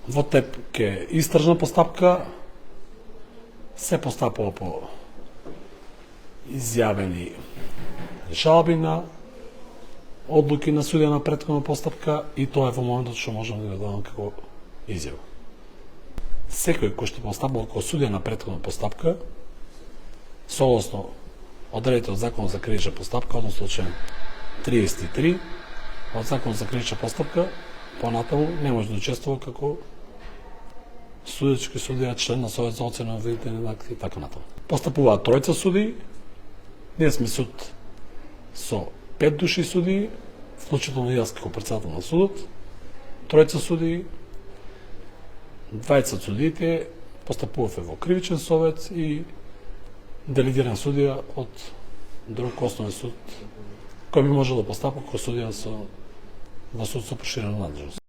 Во ТЕП ке истражна постапка се постапува по изјавени жалби на одлуки на судија на претходна постапка и тоа е во моментот што можам да го дадам како изјава. Секој кој што постапува како судија на претходна постапка, согласно одредите од Законот за кривична постапка, односно член 33 од Законот за кривична постапка, понатаму не може да учествува како судечки судија, член на Совет за оцена на обвинителни акти и така натаму. Постапуваат тројца судии, ние сме суд со 5 души судии, вклучително и јас како претседател на судот, тројца судии, двајца судиите постапуваве во кривичен совет и делегиран судија од друг основен суд кој би можел да постапува како судија во суд со проширена надлежност.